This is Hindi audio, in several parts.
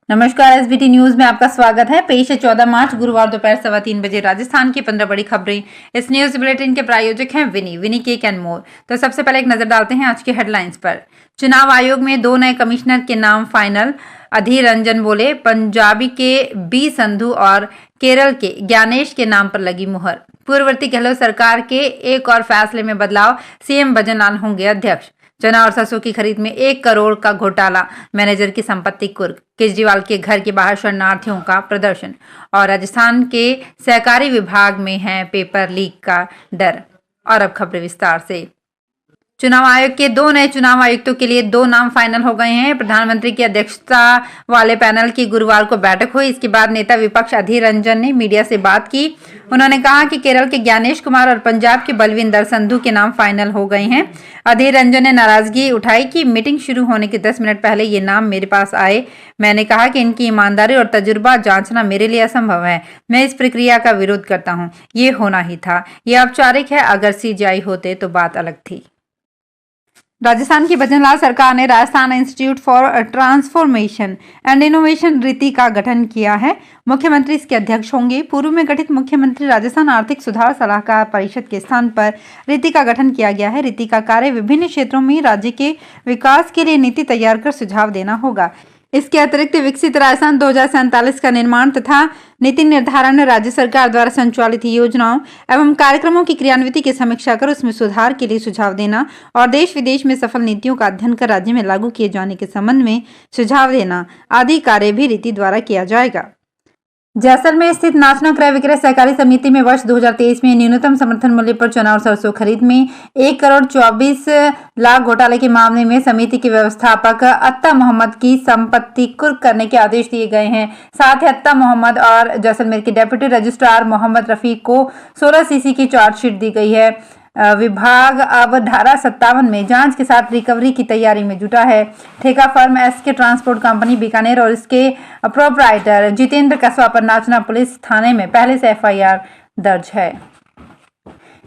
नमस्कार, एसबीटी न्यूज में आपका स्वागत है। पेश है 14 मार्च गुरुवार दोपहर 3:15 राजस्थान की 15 बड़ी खबरें। इस न्यूज बुलेटिन के प्रायोजक हैं विनी केक एंड मोर। तो सबसे पहले एक नजर डालते हैं आज की हेडलाइंस पर। चुनाव आयोग में 2 नए कमिश्नर के नाम फाइनल। अधीर रंजन बोले पंजाबी के बी संधू और केरल के ज्ञानेश के नाम पर लगी मुहर। पूर्ववर्ती गहलोत सरकार के एक और फैसले में बदलाव, सीएम भजनलाल होंगे अध्यक्ष। चना और सरसों की खरीद में 1 करोड़ का घोटाला, मैनेजर की संपत्ति कुर्क। केजरीवाल के घर के बाहर शरणार्थियों का प्रदर्शन। और राजस्थान के सहकारी विभाग में है पेपर लीक का डर। और अब खबरें विस्तार से। चुनाव आयोग के 2 नए चुनाव आयुक्तों के लिए 2 नाम फाइनल हो गए हैं। प्रधानमंत्री की अध्यक्षता वाले पैनल की गुरुवार को बैठक हुई। इसके बाद नेता विपक्ष अधीर रंजन ने मीडिया से बात की। उन्होंने कहा कि केरल के ज्ञानेश कुमार और पंजाब के बलविंदर संधू के नाम फाइनल हो गए हैं। अधीर रंजन ने नाराजगी उठाई कि मीटिंग शुरू होने के 10 मिनट पहले ये नाम मेरे पास आए। मैंने कहा कि इनकी ईमानदारी और तजुर्बा जांचना मेरे लिए असंभव है। मैं इस प्रक्रिया का विरोध करता हूं। ये होना ही था। ये औपचारिक है। अगर सीजीआई होते तो बात अलग थी। राजस्थान की भजनलाल सरकार ने Rajasthan institute for transformation and innovation रिति का गठन किया है। मुख्यमंत्री इसके अध्यक्ष होंगे। पूर्व में गठित मुख्यमंत्री राजस्थान आर्थिक सुधार सलाहकार परिषद के स्थान पर रिति का गठन किया गया है। रिति का कार्य विभिन्न क्षेत्रों में राज्य के विकास के लिए नीति तैयार कर सुझाव देना होगा। इसके अतिरिक्त विकसित राजस्थान 2047 का निर्माण तथा नीति निर्धारण, राज्य सरकार द्वारा संचालित योजनाओं एवं कार्यक्रमों की क्रियान्विति की समीक्षा कर उसमें सुधार के लिए सुझाव देना और देश विदेश में सफल नीतियों का अध्ययन कर राज्य में लागू किए जाने के संबंध में सुझाव देना आदि कार्य भी रीति द्वारा किया जाएगा। जैसलमेर स्थित नाचना क्रय विक्रय सहकारी समिति में वर्ष 2023 में न्यूनतम समर्थन मूल्य पर चना और सरसों खरीद में 1 करोड़ 24 लाख घोटाले के मामले में समिति के व्यवस्थापक अत्ता मोहम्मद की संपत्ति कुर्क करने के आदेश दिए गए हैं। साथ ही अत्ता मोहम्मद और जैसलमेर के डेप्यूटी रजिस्ट्रार मोहम्मद रफीक को 16 सीसी की चार्जशीट दी गई है। विभाग अब धारा 57 में जांच के साथ रिकवरी की तैयारी में जुटा है। ठेका firm SK transport company Bikaner और इसके प्रोपराइटर जितेंद्र कसवा पर नाचना पुलिस थाने में पहले से एफआईआर दर्ज है।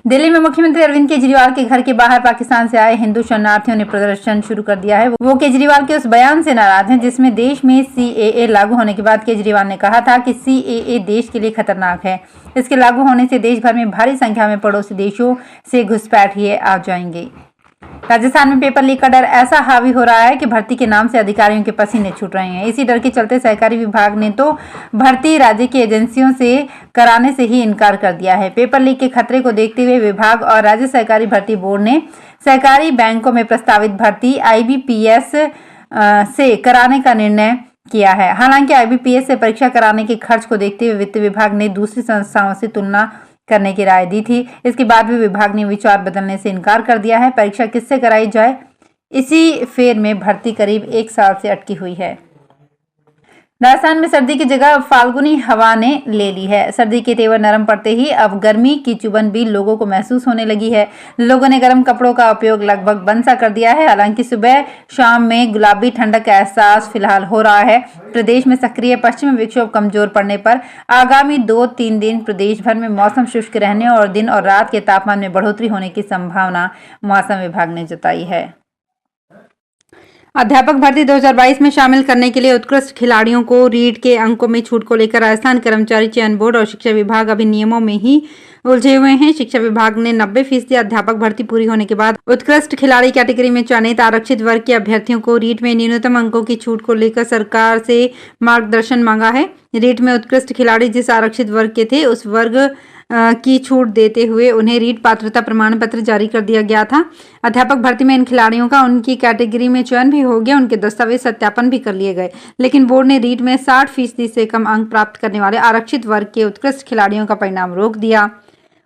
दिल्ली में मुख्यमंत्री अरविंद केजरीवाल के घर के बाहर पाकिस्तान से आए हिंदू शरणार्थियों ने प्रदर्शन शुरू कर दिया है। वो केजरीवाल के उस बयान से नाराज हैं जिसमें देश में सीएए लागू होने के बाद केजरीवाल ने कहा था कि सीएए देश के लिए खतरनाक है। इसके लागू होने से देश भर में भारी संख्या में पड़ोसी देशों से घुसपैठिए आ जाएंगे। राजस्थान में पेपर लीक का डर ऐसा हावी हो रहा है कि भर्ती के नाम से अधिकारियों के पसीने छूट रहे हैं। इसी डर के चलते सहकारी विभाग ने तो भर्ती राज्य की एजेंसियों से कराने से ही इनकार कर दिया है। पेपर लीक के खतरे को देखते हुए विभाग और राज्य सहकारी भर्ती बोर्ड ने सहकारी बैंकों में प्रस्तावित भर्ती आईबीपीएस से कराने का निर्णय किया है। हालांकि आईबीपीएस से परीक्षा कराने के खर्च को देखते हुए वित्त विभाग ने दूसरी संस्थाओं से तुलना करने की राय दी थी। इसके बाद भी विभाग ने विचार बदलने से इनकार कर दिया है। परीक्षा किससे कराई जाए, इसी फेर में भर्ती करीब 1 साल से अटकी हुई है। राजस्थान में सर्दी की जगह फाल्गुनी हवा ने ले ली है। सर्दी के तेवर नरम पड़ते ही अब गर्मी की चुभन भी लोगों को महसूस होने लगी है। लोगों ने गर्म कपड़ों का उपयोग लगभग बंद सा कर दिया है। हालांकि सुबह शाम में गुलाबी ठंडक का एहसास फिलहाल हो रहा है। प्रदेश में सक्रिय पश्चिमी विक्षोभ कमजोर पड़ने पर आगामी 2-3 दिन प्रदेश भर में मौसम शुष्क रहने और दिन और रात के तापमान में बढ़ोतरी होने की संभावना मौसम विभाग ने जताई है। अध्यापक भर्ती 2022 में शामिल करने के लिए उत्कृष्ट खिलाड़ियों को रीट के अंकों में छूट को लेकर राजस्थान कर्मचारी चयन बोर्ड और शिक्षा विभाग अभी नियमों में ही उलझे हुए हैं। शिक्षा विभाग ने 90% अध्यापक भर्ती पूरी होने के बाद उत्कृष्ट खिलाड़ी कैटेगरी में चयनित आरक्षित वर्ग के अभ्यर्थियों को रीट में न्यूनतम अंकों की छूट को लेकर सरकार से मार्गदर्शन मांगा है। रीट में उत्कृष्ट खिलाड़ी जिस आरक्षित वर्ग के थे उस वर्ग की छूट देते हुए उन्हें रीट पात्रता प्रमाण पत्र जारी कर दिया गया था। अध्यापक भर्ती में इन खिलाड़ियों का उनकी कैटेगरी में चयन भी हो गया, उनके दस्तावेज सत्यापन भी कर लिए गए, लेकिन बोर्ड ने रीट में 60% से कम अंक प्राप्त करने वाले आरक्षित वर्ग के उत्कृष्ट खिलाड़ियों का परिणाम रोक दिया।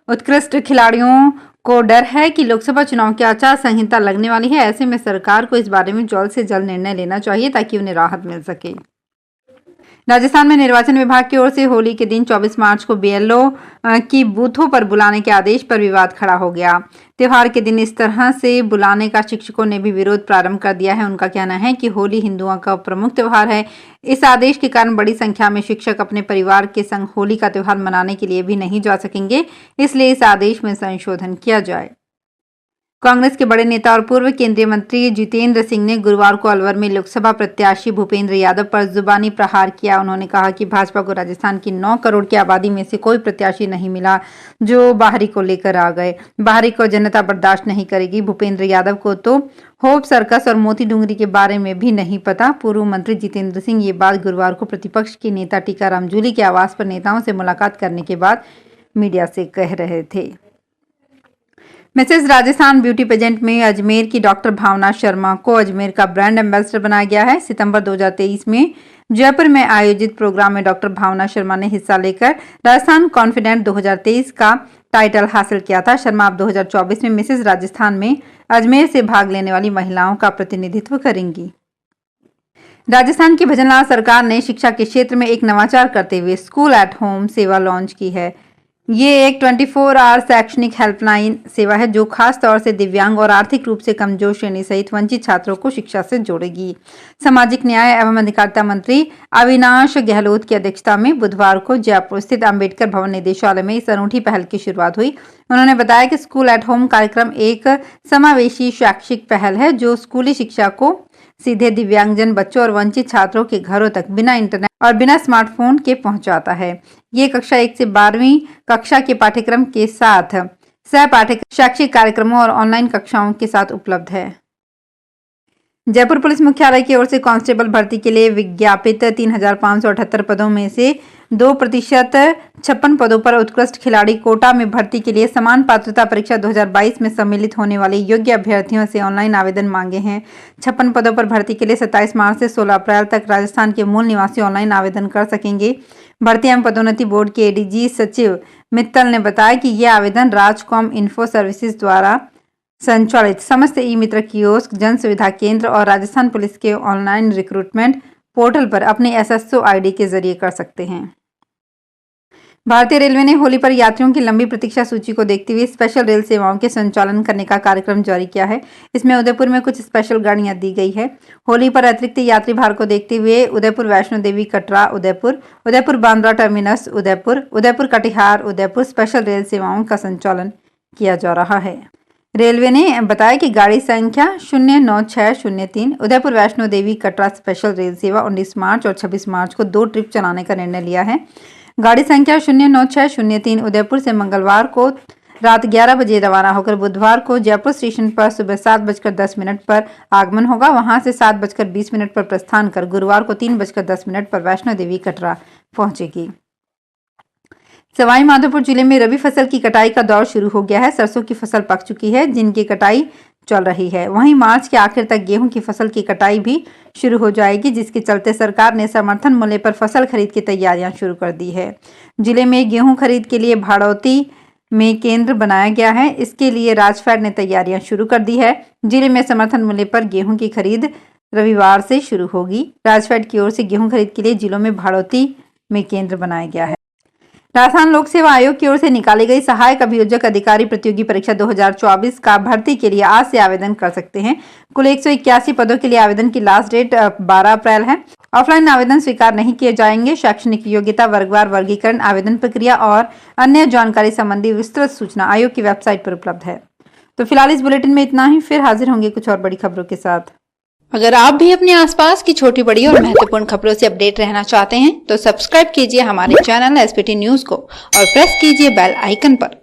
उत्कृष्ट खिलाड़ियों को डर है कि लोकसभा चुनाव की आचार संहिता लगने वाली है। ऐसे में सरकार को इस बारे में जल्द से जल्द निर्णय लेना चाहिए ताकि उन्हें राहत मिल सके। राजस्थान में निर्वाचन विभाग की ओर से होली के दिन 24 मार्च को बीएलओ की बूथों पर बुलाने के आदेश पर विवाद खड़ा हो गया। त्योहार के दिन इस तरह से बुलाने का शिक्षकों ने भी विरोध प्रारंभ कर दिया है। उनका कहना है कि होली हिंदुओं का प्रमुख त्योहार है। इस आदेश के कारण बड़ी संख्या में शिक्षक अपने परिवार के संग होली का त्योहार मनाने के लिए भी नहीं जा सकेंगे, इसलिए इस आदेश में संशोधन किया जाए। कांग्रेस के बड़े नेता और पूर्व केंद्रीय मंत्री जितेंद्र सिंह ने गुरुवार को अलवर में लोकसभा प्रत्याशी भूपेंद्र यादव पर जुबानी प्रहार किया। उन्होंने कहा कि भाजपा को राजस्थान की 9 करोड़ की आबादी में से कोई प्रत्याशी नहीं मिला जो बाहरी को लेकर आ गए। बाहरी को जनता बर्दाश्त नहीं करेगी। भूपेंद्र यादव को तो होप सर्कस और मोती डूंगरी के बारे में भी नहीं पता। पूर्व मंत्री जितेंद्र सिंह ये बात गुरुवार को प्रतिपक्ष के नेता टीकाराम जूली के आवास पर नेताओं से मुलाकात करने के बाद मीडिया से कह रहे थे। मिसेस राजस्थान ब्यूटी पेजेंट में अजमेर की डॉक्टर भावना शर्मा को अजमेर का ब्रांड एम्बेसडर बनाया गया है। सितंबर 2023 में जयपुर में आयोजित प्रोग्राम में डॉक्टर भावना शर्मा ने हिस्सा लेकर राजस्थान कॉन्फिडेंट 2023 का टाइटल हासिल किया था। शर्मा अब 2024 में मिसेस राजस्थान में अजमेर से भाग लेने वाली महिलाओं का प्रतिनिधित्व करेंगी। राजस्थान की भजनलाल सरकार ने शिक्षा के क्षेत्र में एक नवाचार करते हुए स्कूल एट होम सेवा लॉन्च की है। ये एक 24 आवर शैक्षणिक हेल्पलाइन सेवा है जो खास तौर से दिव्यांग और आर्थिक रूप से कमजोर श्रेणी सहित वंचित छात्रों को शिक्षा से जोड़ेगी। सामाजिक न्याय एवं अधिकारिता मंत्री अविनाश गहलोत की अध्यक्षता में बुधवार को जयपुर स्थित अंबेडकर भवन निदेशालय में इस अनूठी पहल की शुरुआत हुई। उन्होंने बताया कि स्कूल एट होम कार्यक्रम एक समावेशी शैक्षिक पहल है जो स्कूली शिक्षा को सीधे दिव्यांगजन बच्चों और वंचित छात्रों के घरों तक बिना इंटरनेट और बिना स्मार्टफोन के पहुंचाता है। ये कक्षा 1 से 12वीं कक्षा के पाठ्यक्रम के साथ सह पाठ्यक्रम शैक्षिक कार्यक्रमों और ऑनलाइन कक्षाओं के साथ उपलब्ध है। जयपुर पुलिस मुख्यालय की ओर से कांस्टेबल भर्ती के लिए विज्ञापित 3,578 पदों में से 2% 56 पदों पर उत्कृष्ट खिलाड़ी कोटा में भर्ती के लिए समान पात्रता परीक्षा 2022 में सम्मिलित होने वाले योग्य अभ्यर्थियों से ऑनलाइन आवेदन मांगे हैं। 56 पदों पर भर्ती के लिए 27 मार्च से 16 अप्रैल तक राजस्थान के मूल निवासी ऑनलाइन आवेदन कर सकेंगे। भर्ती एवं पदोन्नति बोर्ड के एडीजी सचिव मित्तल ने बताया कि यह आवेदन राजकॉम इन्फो सर्विसेज द्वारा संचालित समस्त ई मित्र कियोस्क, जन सुविधा केंद्र और राजस्थान पुलिस के ऑनलाइन रिक्रूटमेंट पोर्टल पर अपने एसएसओ आईडी के जरिए कर सकते हैं। भारतीय रेलवे ने होली पर यात्रियों की लंबी प्रतीक्षा सूची को देखते हुए स्पेशल रेल सेवाओं के संचालन करने का कार्यक्रम जारी किया है। इसमें उदयपुर में कुछ स्पेशल गाड़ियां दी गई है। होली पर अतिरिक्त यात्री भार को देखते हुए Udaipur Vaishno Devi Katra Udaipur, Udaipur Bandra Terminus Udaipur, Udaipur Katihar Udaipur special rail सेवाओं का संचालन किया जा रहा है। रेलवे ने बताया कि गाड़ी संख्या 09603 उदयपुर वैष्णो देवी कटरा स्पेशल रेल सेवा 19 मार्च और 26 मार्च को 2 ट्रिप चलाने का निर्णय लिया है। गाड़ी संख्या 09603 उदयपुर से मंगलवार को रात 11 बजे रवाना होकर बुधवार को जयपुर स्टेशन पर सुबह 7:10 पर आगमन होगा। वहां से 7:20 पर प्रस्थान कर गुरुवार को 3:10 पर वैष्णो देवी कटरा पहुंचेगी। सवाई माधोपुर जिले में रबी फसल की कटाई का दौर शुरू हो गया है। सरसों की फसल पक चुकी है जिनकी कटाई चल रही है। वहीं मार्च के आखिर तक गेहूं की फसल की कटाई भी शुरू हो जाएगी, जिसके चलते सरकार ने समर्थन मूल्य पर फसल खरीद की तैयारियां शुरू कर दी है। जिले में गेहूं खरीद के लिए भाड़ौती में केंद्र बनाया गया है। इसके लिए राजफेड ने तैयारियां शुरू कर दी है। जिले में समर्थन मूल्य पर गेहूं की खरीद रविवार से शुरू होगी। राजफेड की ओर से गेहूं खरीद के लिए जिलों में भाड़ौती में केंद्र बनाया गया है। राजस्थान लोक सेवा आयोग की ओर से निकाली गई सहायक अभियोजक अधिकारी प्रतियोगी परीक्षा 2024 का भर्ती के लिए आज से आवेदन कर सकते हैं। कुल 181 पदों के लिए आवेदन की लास्ट डेट 12 अप्रैल है। ऑफलाइन आवेदन स्वीकार नहीं किए जाएंगे। शैक्षणिक योग्यता, वर्गवार वर्गीकरण, आवेदन प्रक्रिया और अन्य जानकारी संबंधी विस्तृत सूचना आयोग की वेबसाइट पर उपलब्ध है। तो फिलहाल इस बुलेटिन में इतना ही। फिर हाजिर होंगे कुछ और बड़ी खबरों के साथ। अगर आप भी अपने आसपास की छोटी बड़ी और महत्वपूर्ण खबरों से अपडेट रहना चाहते हैं तो सब्सक्राइब कीजिए हमारे चैनल एसपीटी न्यूज को और प्रेस कीजिए बेल आइकन पर।